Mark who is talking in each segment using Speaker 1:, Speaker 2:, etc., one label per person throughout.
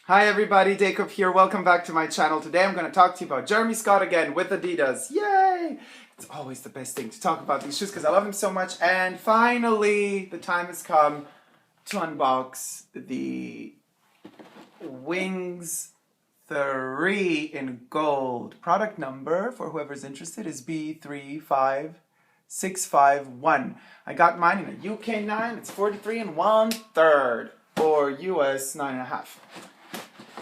Speaker 1: Hi everybody, Dacob here. Welcome back to my channel. Today I'm going to talk to you about Jeremy Scott again with Adidas. Yay! It's always the best thing to talk about these shoes because I love him so much. And finally, the time has come to unbox the Wings 3 in gold. Product number, for whoever's interested, is B35651. I got mine in a UK 9. It's 43 1/3 or US 9.5.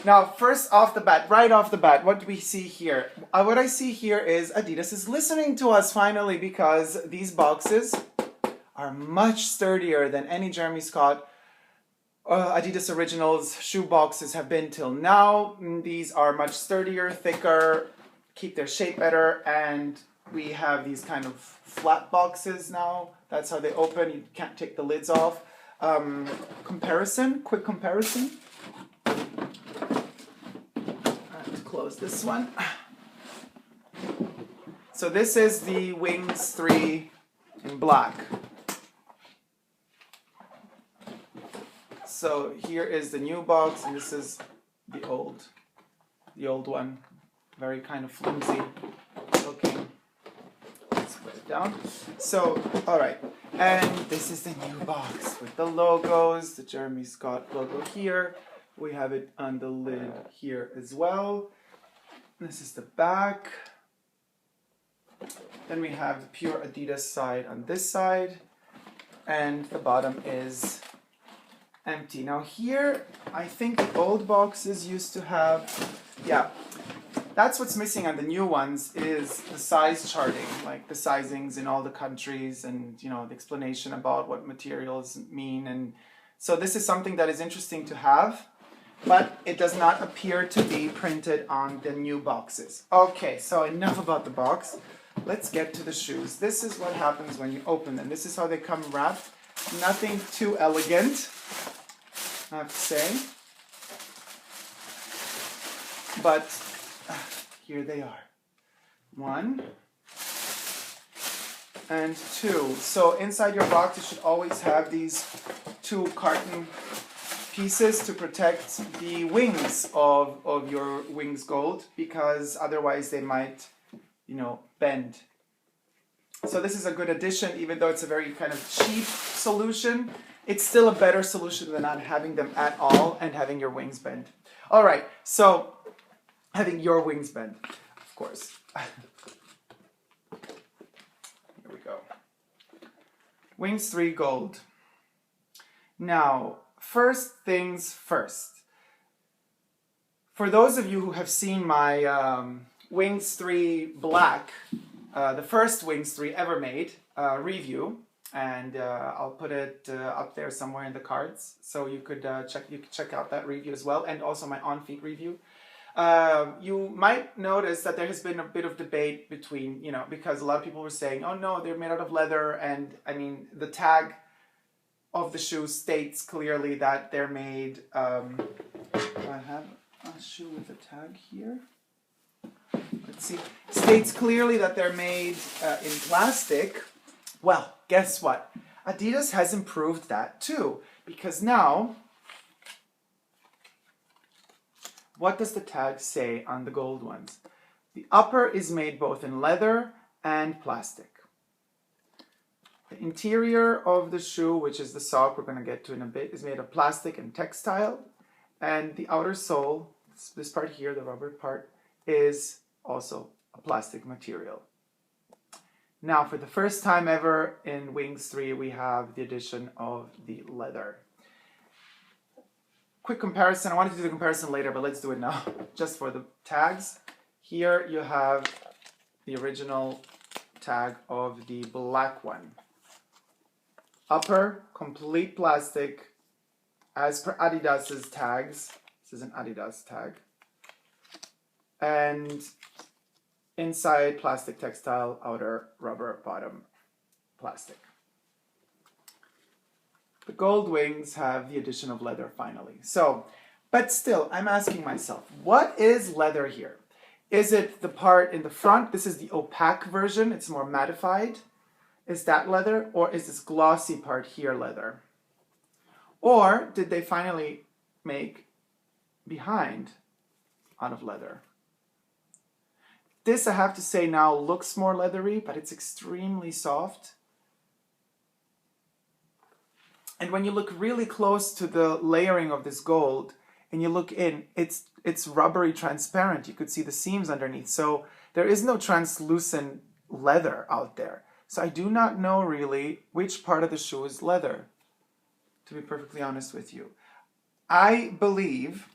Speaker 1: Now, first off the bat, right off the bat, what do we see here? What I see here is Adidas is listening to us finally because these boxes are much sturdier than any Jeremy Scott Adidas Originals shoe boxes have been till now. These are much sturdier, thicker, keep their shape better, and we have these kind of flat boxes now. That's how they open. You can't take the lids off. Quick comparison. Close this one. So this is the Wings 3 in black. So here is the new box, and this is the old one. Very kind of flimsy looking. Let's put it down. So, alright. And this is the new box with the logos, the Jeremy Scott logo here. We have it on the lid here as well. This is the back. Then we have the pure Adidas side on this side. And the bottom is empty. Now here, I think the old boxes used to have, that's what's missing on the new ones is the size charting, like the sizings in all the countries and, you know, the explanation about what materials mean. And so this is something that is interesting to have, but it does not appear to be printed on the new boxes. Okay, so enough about the box. Let's get to the shoes. This is what happens when you open them. This is how they come wrapped. Nothing too elegant, I have to say. But here they are. 1 and 2. So inside your box, you should always have these 2 carton pieces to protect the wings of your Wings Gold, because otherwise they might, you know, bend. So this is a good addition, even though it's a very kind of cheap solution. It's still a better solution than not having them at all and having your wings bend. All right, so having your wings bend, of course. Here we go. Wings 3 Gold. Now, first things first. For those of you who have seen my Wings 3 Black, the first Wings 3 ever made review, and I'll put it up there somewhere in the cards, so you could check out that review as well, and also my on-feet review. You might notice that there has been a bit of debate between, you know, because a lot of people were saying, oh no, they're made out of leather, and I mean, the tag of the shoe states clearly that they're made, I have a shoe with a tag here. Let's see. States clearly that they're made in plastic. Well, guess what? Adidas has improved that too, because now, what does the tag say on the gold ones? The upper is made both in leather and plastic. The interior of the shoe, which is the sock we're going to get to in a bit, is made of plastic and textile. And the outer sole, this part here, the rubber part, is also a plastic material. Now, for the first time ever in Wings 3, we have the addition of the leather. Quick comparison. I wanted to do the comparison later, but let's do it now, just for the tags. Here you have the original tag of the black one. Upper, complete plastic, as per Adidas's tags. This is an Adidas tag. And inside, plastic textile, outer rubber, bottom plastic. The gold wings have the addition of leather finally. So, but still, I'm asking myself, what is leather here? Is it the part in the front? This is the opaque version. It's more mattified. Is that leather? Or is this glossy part here leather? Or did they finally make behind out of leather. This, I have to say now, looks more leathery, but it's extremely soft. And when you look really close to the layering of this gold and you look in, it's rubbery transparent. You could see the seams underneath. So there is no translucent leather out there. So I do not know really which part of the shoe is leather, to be perfectly honest with you. I believe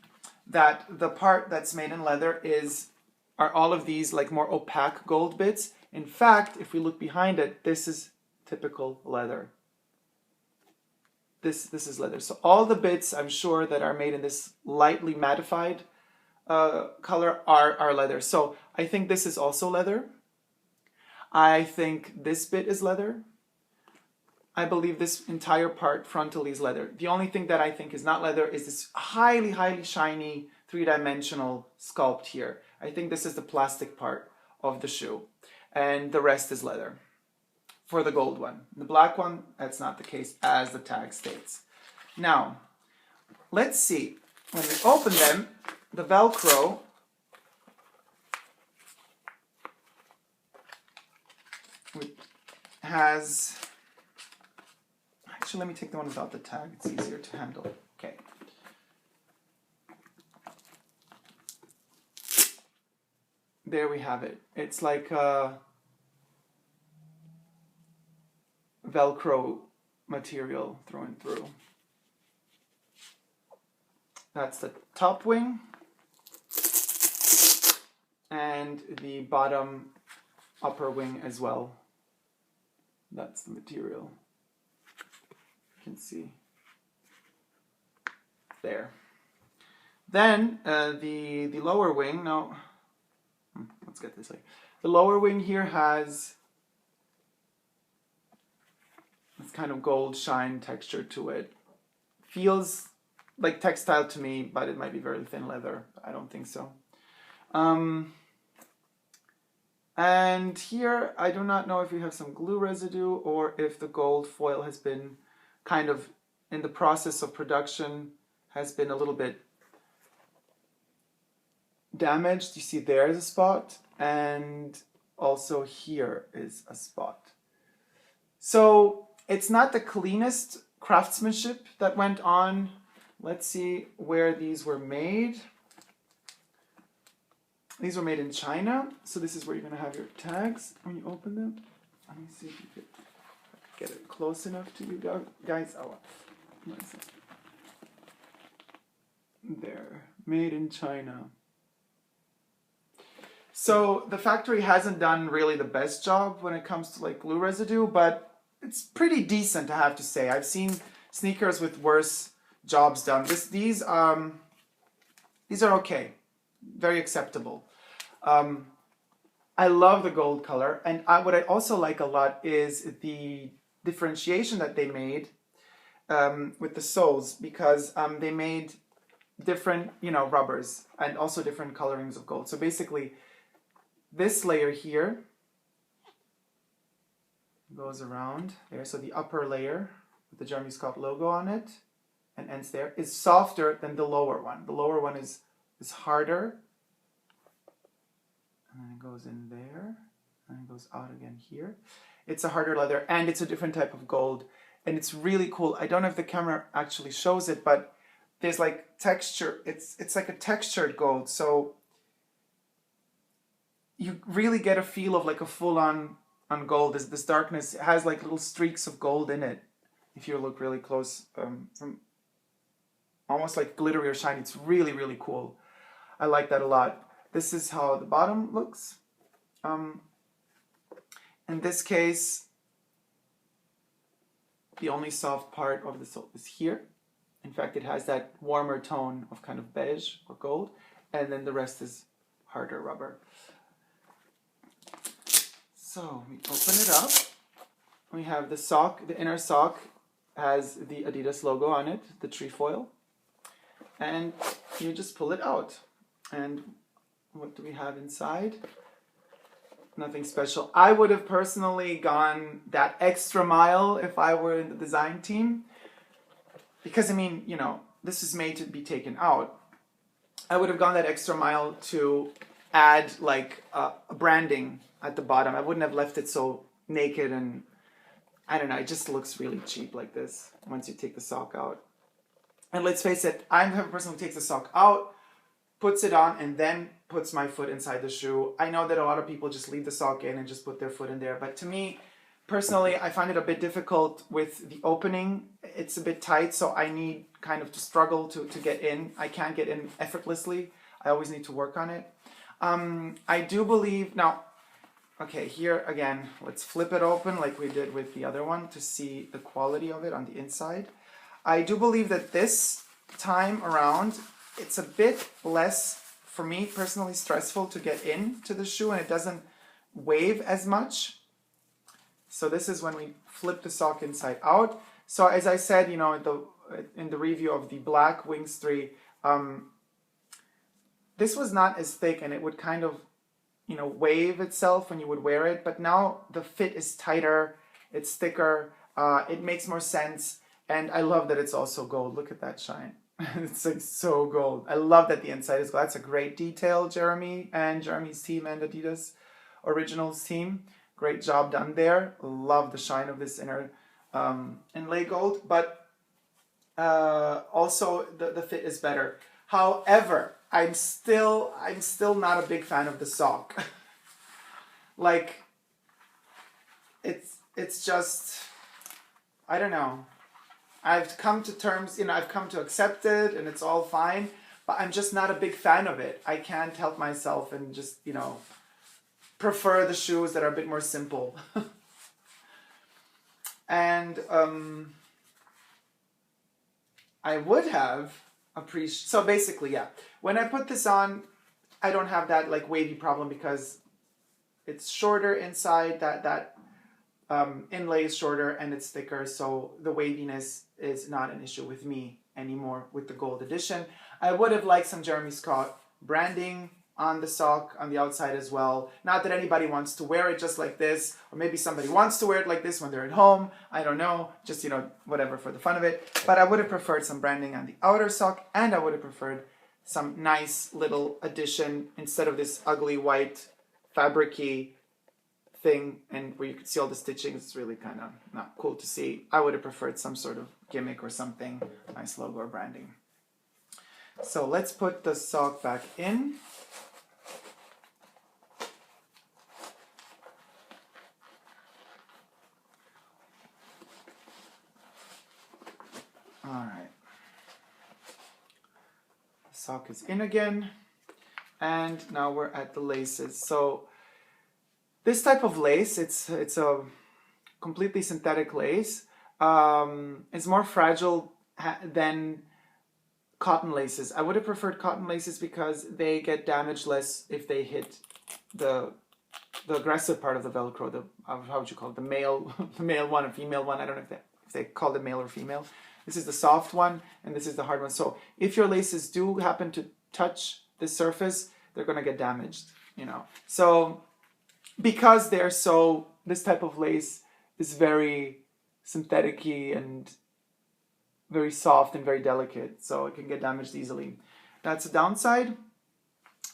Speaker 1: that the part that's made in leather are all of these like more opaque gold bits. In fact, if we look behind it, this is typical leather. This is leather. So all the bits, I'm sure, that are made in this lightly mattified color are leather. So I think this is also leather. I think this bit is leather. I believe this entire part frontally is leather. The only thing that I think is not leather is this highly, highly shiny three-dimensional sculpt here. I think this is the plastic part of the shoe, and the rest is leather for the gold one. The black one, that's not the case, as the tag states. Now, let's see. When we open them, the Velcro has... Actually, let me take the one without the tag. It's easier to handle. Okay. There we have it. It's like a Velcro material through and through. That's the top wing. And the bottom upper wing as well. That's the material. You can see there. Then the lower wing, let's get this way. The lower wing here has this kind of gold shine texture to it. Feels like textile to me, but it might be very thin leather. I don't think so. And here, I do not know if we have some glue residue or if the gold foil has been kind of, in the process of production, has been a little bit damaged. You see there's a spot, and also here is a spot. So it's not the cleanest craftsmanship that went on. Let's see where these were made. These were made in China, so this is where you're going to have your tags when you open them. Let me see if you could get it close enough to you guys. Oh, there, made in China. So the factory hasn't done really the best job when it comes to like glue residue, but it's pretty decent, I have to say. I've seen sneakers with worse jobs done. These are okay, very acceptable. I love the gold color, and what I also like a lot is the differentiation that they made with the soles, because they made different, rubbers and also different colorings of gold. So basically, this layer here goes around there. So the upper layer with the Jeremy Scott logo on it and ends there is softer than the lower one. The lower one is harder. And then it goes in there, and it goes out again here. It's a harder leather, and it's a different type of gold, and it's really cool. I don't know if the camera actually shows it, but there's like texture. It's like a textured gold, so you really get a feel of like a full-on gold. This darkness has like little streaks of gold in it. If you look really close, from almost like glittery or shiny. It's really, really cool. I like that a lot. This is how the bottom looks. In this case, the only soft part of the sole is here. In fact, it has that warmer tone of kind of beige or gold, and then the rest is harder rubber. So we open it up. We have the sock. The inner sock has the Adidas logo on it, the trefoil, and you just pull it out. And what do we have inside? Nothing special. I would have personally gone that extra mile if I were in the design team. Because, I mean, this is made to be taken out. I would have gone that extra mile to add like branding at the bottom. I wouldn't have left it so naked, and I don't know, it just looks really cheap like this once you take the sock out. And let's face it, I'm the person who takes the sock out, puts it on, and then puts my foot inside the shoe. I know that a lot of people just leave the sock in and just put their foot in there, but to me, personally, I find it a bit difficult with the opening. It's a bit tight, so I need kind of to struggle to get in. I can't get in effortlessly. I always need to work on it. I do believe, now, okay, here again, let's flip it open like we did with the other one to see the quality of it on the inside. I do believe that this time around, it's a bit less, for me personally, stressful to get into the shoe, and it doesn't wave as much. So this is when we flip the sock inside out. So as I said, you know, in the review of the black Wings 3, this was not as thick, and it would kind of, you know, wave itself when you would wear it. But now the fit is tighter, it's thicker, it makes more sense. And I love that it's also gold. Look at that shine. It's like so gold. I love that the inside is gold. That's a great detail, Jeremy and Jeremy's team and Adidas Originals team. Great job done there. Love the shine of this inner inlay gold. But also the fit is better. However, I'm still not a big fan of the sock. Like, it's just, I don't know. I've come to terms, you know, I've come to accept it, and it's all fine, but I'm just not a big fan of it. I can't help myself and just, you know, prefer the shoes that are a bit more simple. And I would have appreciated, so basically, yeah, when I put this on, I don't have that like wavy problem because it's shorter inside, that inlay is shorter and it's thicker, so the waviness is not an issue with me anymore with the gold edition. I would have liked some Jeremy Scott branding on the sock on the outside as well. Not that anybody wants to wear it just like this, or maybe somebody wants to wear it like this when they're at home. I don't know, just, you know, whatever for the fun of it. But I would have preferred some branding on the outer sock, and I would have preferred some nice little addition instead of this ugly white fabric-y thing, and where you could see all the stitching. It's really kind of not cool to see. I would have preferred some sort of gimmick or something, nice logo or branding. So let's put the sock back in. All right. The sock is in again, and now we're at the laces. So this type of lace, it's a completely synthetic lace. It's more fragile than cotton laces. I would have preferred cotton laces because they get damaged less if they hit the aggressive part of the Velcro. How would you call it? The male one or female one. I don't know if they call it male or female. This is the soft one, and this is the hard one. So if your laces do happen to touch the surface, they're gonna get damaged. You know. So because they're so, this type of lace is very synthetic-y and very soft and very delicate, so it can get damaged easily. That's a downside,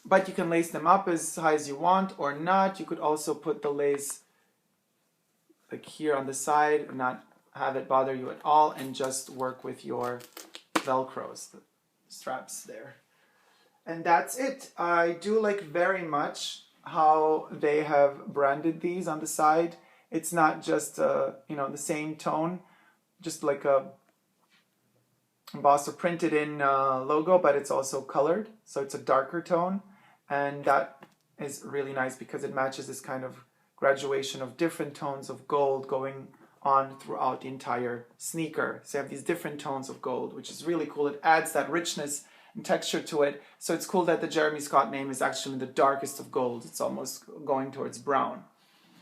Speaker 1: but you can lace them up as high as you want or not. You could also put the lace like here on the side and not have it bother you at all, and just work with your Velcros, the straps there. And that's it. I do like very much how they have branded these on the side. It's not just you know, the same tone, just like a embossed or printed in logo, but it's also colored, so it's a darker tone, and that is really nice because it matches this kind of graduation of different tones of gold going on throughout the entire sneaker. So you have these different tones of gold, which is really cool. It adds that richness and texture to it. So it's cool that the Jeremy Scott name is actually the darkest of gold. It's almost going towards brown.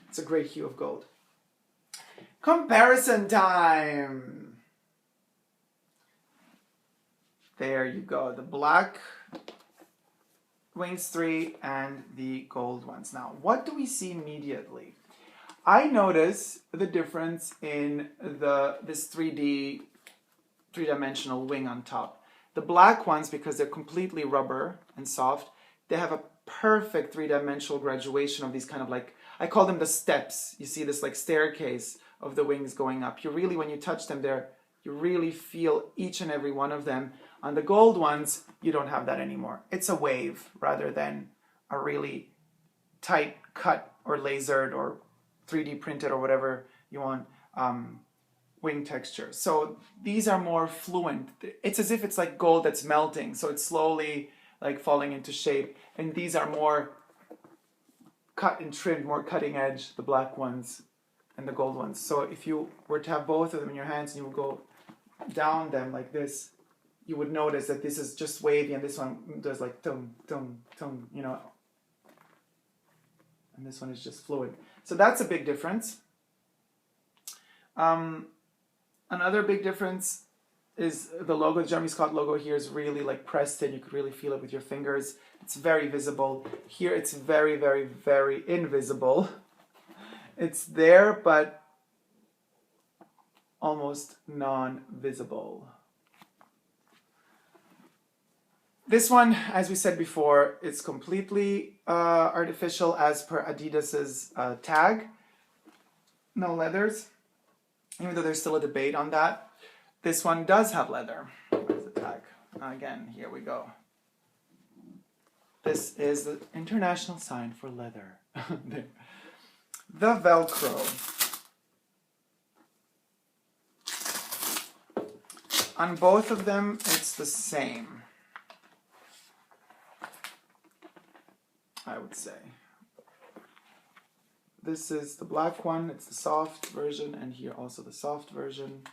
Speaker 1: It's a great hue of gold. Comparison time. There you go. The black Wings 3 and the gold ones. Now, what do we see immediately? I notice the difference in this 3D, three-dimensional wing on top. The black ones, because they're completely rubber and soft, they have a perfect three-dimensional graduation of these kind of like, I call them the steps. You see this like staircase of the wings going up. You really, when you touch them there, you really feel each and every one of them. On the gold ones, you don't have that anymore. It's a wave rather than a really tight cut or lasered or 3D printed or whatever you want wing texture. So these are more fluent. It's as if it's like gold that's melting. So it's slowly like falling into shape. And these are more cut and trimmed, more cutting edge, the black ones and the gold ones. So if you were to have both of them in your hands and you would go down them like this, you would notice that this is just wavy and this one does like tum, tum, tum, you know. And this one is just fluid. So that's a big difference. Another big difference is the logo. The Jeremy Scott logo here is really like pressed in. You could really feel it with your fingers. It's very visible. Here it's very, very, very invisible. It's there, but almost non-visible. This one, as we said before, is completely artificial as per Adidas's tag. No leathers, even though there's still a debate on that. This one does have leather. Where's the tag? Again, here we go. This is the international sign for leather. The Velcro. On both of them, it's the same, I would say. This is the black one, it's the soft version, and here also the soft version.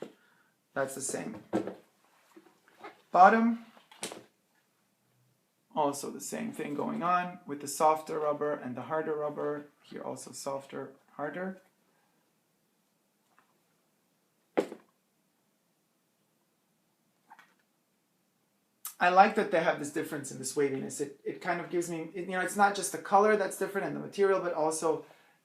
Speaker 1: That's the same. Bottom, also the same thing going on with the softer rubber and the harder rubber. Here also softer, harder. I like that they have this difference in this waviness. It kind of gives me, you know, it's not just the color that's different and the material, but also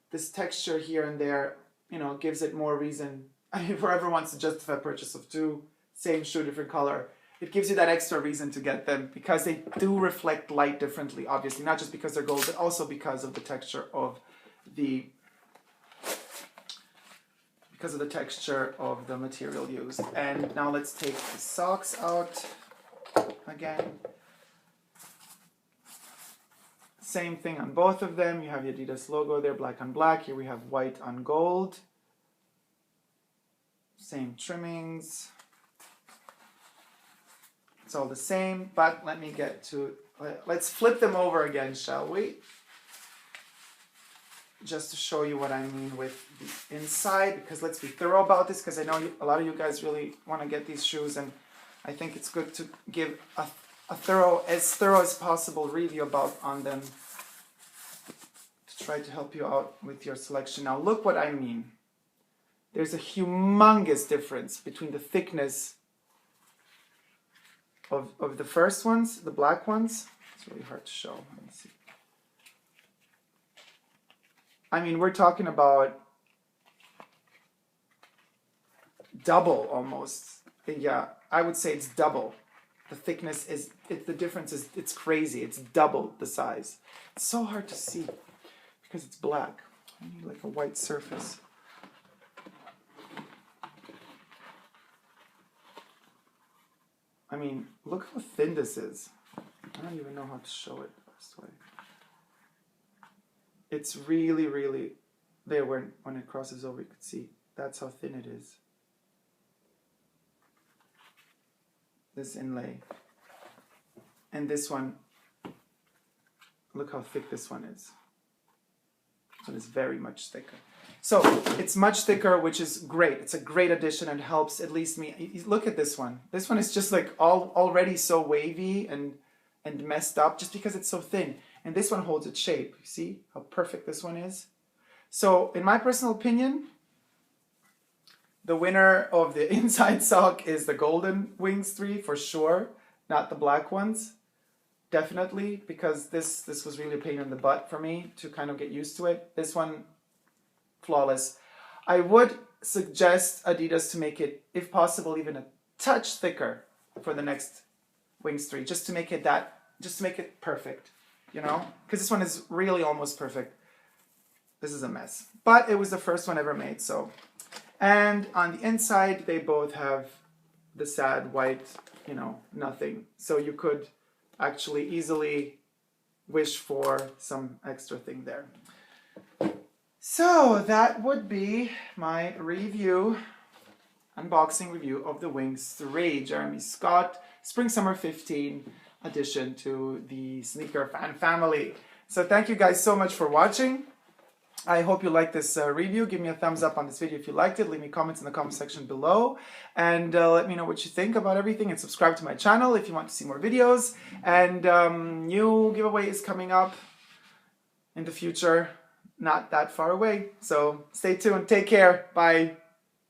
Speaker 1: this texture here and there, you know, gives it more reason. I mean, whoever wants to justify purchase of two, same shoe, different color, it gives you that extra reason to get them because they do reflect light differently, obviously, not just because they're gold, but also because of the texture of the material used. And now let's take the socks out again. Same thing on both of them. You have the Adidas logo there, black on black. Here we have white on gold. Same trimmings. It's all the same, but let me get to, let's flip them over again, shall we? Just to show you what I mean with the inside, because let's be thorough about this, because I know a lot of you guys really want to get these shoes, and I think it's good to give a thorough as possible review on them to try to help you out with your selection. Now look what I mean. There's a humongous difference between the thickness of the first ones, the black ones. It's really hard to show. Let me see. I mean, we're talking about double almost. Yeah, I would say it's double. The thickness is, the difference is, it's crazy. It's double the size. It's so hard to see because it's black. I need like a white surface. I mean, look how thin this is. I don't even know how to show it this way. It's really, really, there when it crosses over, you can see that's how thin it is. This inlay. And this one, look how thick this one is. This one is very much thicker. So it's much thicker, which is great. It's a great addition and helps at least me. Look at this one. This one is just like already so wavy and messed up just because it's so thin. And this one holds its shape. You see how perfect this one is? So in my personal opinion, the winner of the inside sock is the golden Wings 3 for sure, not the black ones. Definitely, because this was really a pain in the butt for me to kind of get used to it. This one, flawless. I would suggest Adidas to make it, if possible, even a touch thicker for the next Wings 3, just to make it perfect, you know? Because this one is really almost perfect. This is a mess. But it was the first one ever made, so. And on the inside, they both have the sad white, you know, nothing. So you could actually easily wish for some extra thing there. So that would be my review, unboxing review of the Wings 3 Jeremy Scott Spring Summer 15 addition to the sneaker fan family. So thank you guys so much for watching. I hope you liked this review. Give me a thumbs up on this video if you liked it. Leave me comments in the comment section below. And let me know what you think about everything. And subscribe to my channel if you want to see more videos. And new giveaway is coming up in the future. Not that far away. So stay tuned. Take care. Bye.